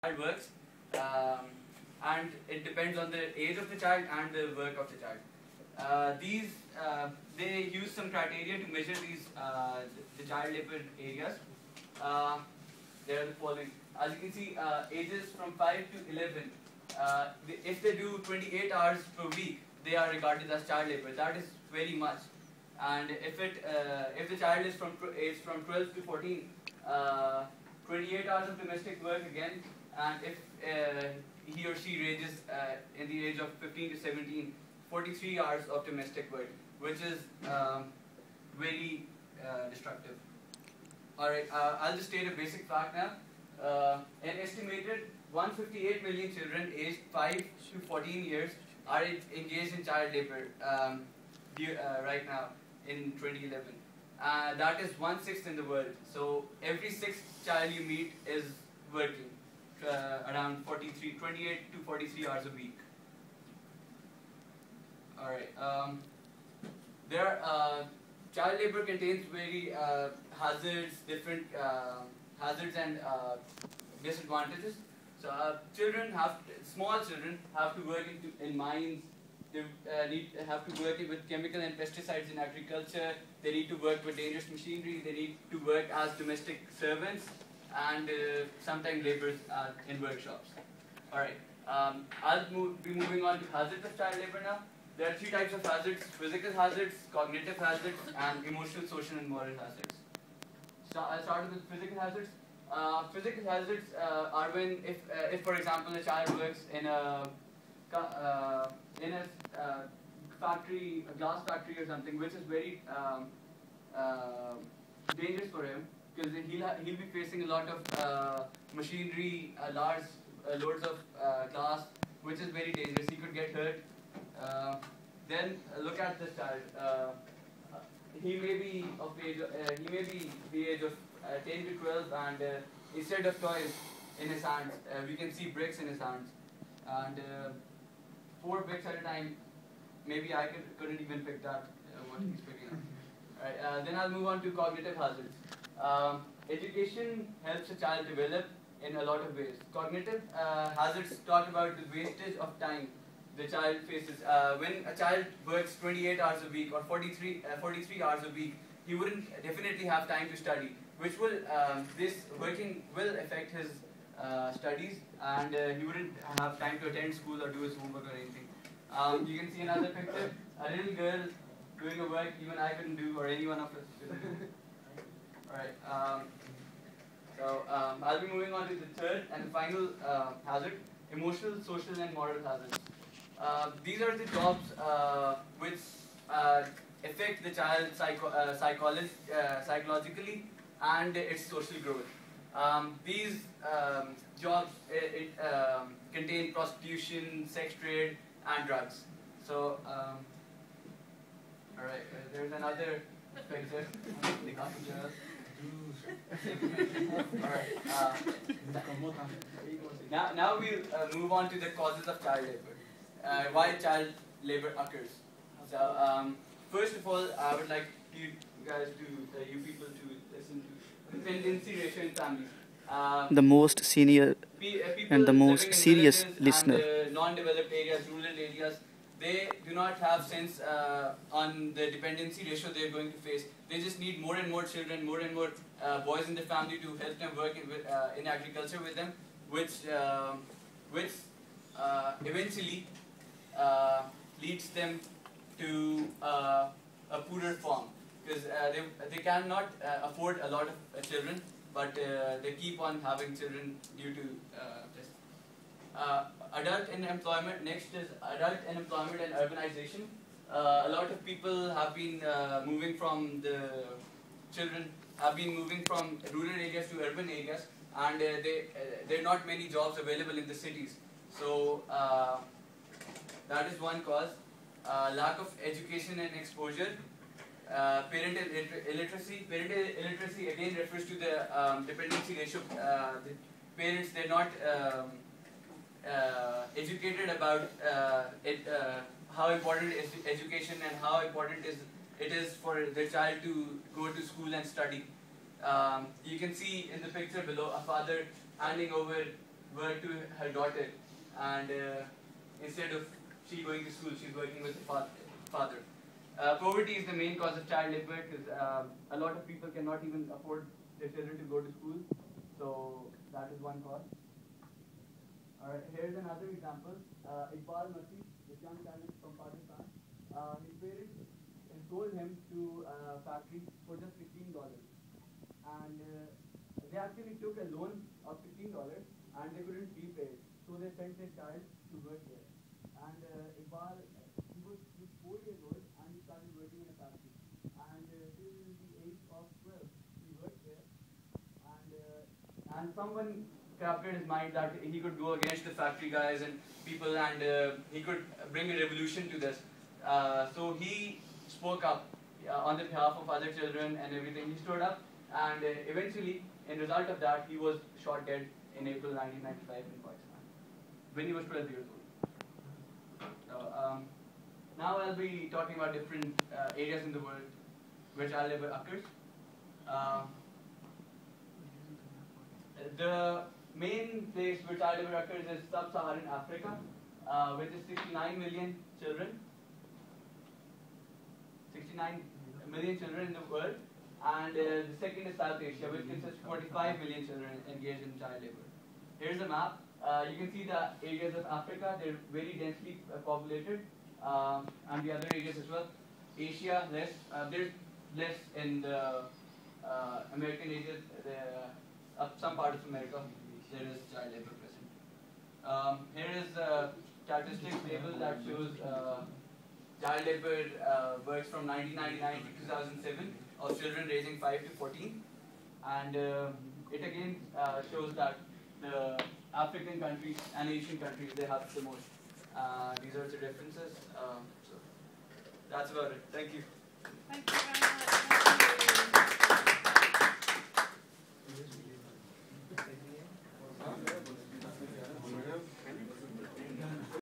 child works, and it depends on the age of the child and the work of the child. They use some criteria to measure the child labor areas. Uh, they are the following. As you can see, ages from 5 to 11. If they do 28 hours per week, they are regarded as child labor. That is very much. And if the child is from 12 to 14, 28 hours of domestic work again, and if he or she ranges in the age of 15 to 17, 43 hours of domestic work, which is very destructive. Alright, I'll just state a basic fact now. An estimated 158 million children aged 5 to 14 years are engaged in child labor right now in 2011. That is 1/6 in the world. So every sixth child you meet is working around 28 to 43 hours a week. Alright. Child labor contains very hazards, different hazards and disadvantages. So small children have to work in mines. They have to work with chemical and pesticides in agriculture. They need to work with dangerous machinery. They need to work as domestic servants and sometimes laborers in workshops. Alright, I'll be moving on to hazards of child labor now. There are 3 types of hazards: physical hazards, cognitive hazards, and emotional, social, and moral hazards. So I'll start with physical hazards. Physical hazards are when, if for example, a child works in a factory, a glass factory or something, which is very dangerous for him, because he'll be facing a lot of machinery, large loads of glass, which is very dangerous. He could get hurt. Then look at this child. He may be the age of 10 to 12, and instead of toys in his hands, we can see bricks in his hands, and 4 bricks at a time. Maybe I couldn't even pick that what he's picking up. Right. Then I'll move on to cognitive hazards. Education helps a child develop in a lot of ways. Cognitive hazards talk about the wastage of time the child faces. When a child works 28 hours a week or 43 hours a week, he wouldn't definitely have time to study, which will, this working will affect his studies, and he wouldn't have time to attend school or do his homework or anything. You can see another picture, a little girl doing a work even I couldn't do, or any one of us. Alright, I'll be moving on to the third and final hazard: emotional, social, and moral hazards. These are the jobs which affect the child psychologically and its social growth. These jobs contain prostitution, sex trade, and drugs. So, alright, there's another picture. Now we'll move on to the causes of child labor. Why child labor occurs. So, first of all, I would like you people to listen to dependency ratio in families. The most senior and the most serious listener. Non-developed areas, rural areas, they do not have sense on the dependency ratio they are going to face. They just need more and more children, more and more boys in the family to help them work in agriculture with them, which eventually leads them to a poorer form, because they cannot afford a lot of children, but they keep on having children due to this. Adult unemployment. Next is adult unemployment and urbanization. A lot of people have been moving from rural areas to urban areas, and there are not many jobs available in the cities. So that is one cause. Lack of education and exposure. Parental illiteracy. Parental illiteracy again refers to the dependency ratio. The parents, they're not educated about how important is education and how important it is for the child to go to school and study. You can see in the picture below a father handing over work to her daughter, and instead of she going to school, she's working with the father. Poverty is the main cause of child labor because a lot of people cannot even afford their children to go to school. So that is one cause. Alright, here's another example. Iqbal Masih, this young talent from Pakistan. His parents sold him to a factory for just $15. And they actually took a loan of $15 and they couldn't repay it. So they sent their child to work there. And Iqbal, he was 4 years old and he started working in a factory. And till the age of 12, he worked there. And someone crafted his mind that he could go against the factory guys and people, and he could bring a revolution to this. So he spoke up on the behalf of other children and everything. He stood up, and eventually, in result of that, he was shot dead in April 1995 in Pakistan when he was 12 years old. So, now I'll be talking about different areas in the world where child labor occurs. The main place where child labor occurs is sub-Saharan Africa, which is 69 million children. 69 million children in the world. And the second is South Asia, which consists of 45 million children engaged in child labor. Here's a map. You can see the areas of Africa, they're very densely populated, and the other areas as well. Asia, less. There's less in the American areas. Some part of America, there is child labor present. Here is a statistics table that shows child labor works from 1999 to 2007 of children ranging 5 to 14, and it again shows that the African countries and Asian countries, they have the most. These are the differences. So that's about it. Thank you. Thank you.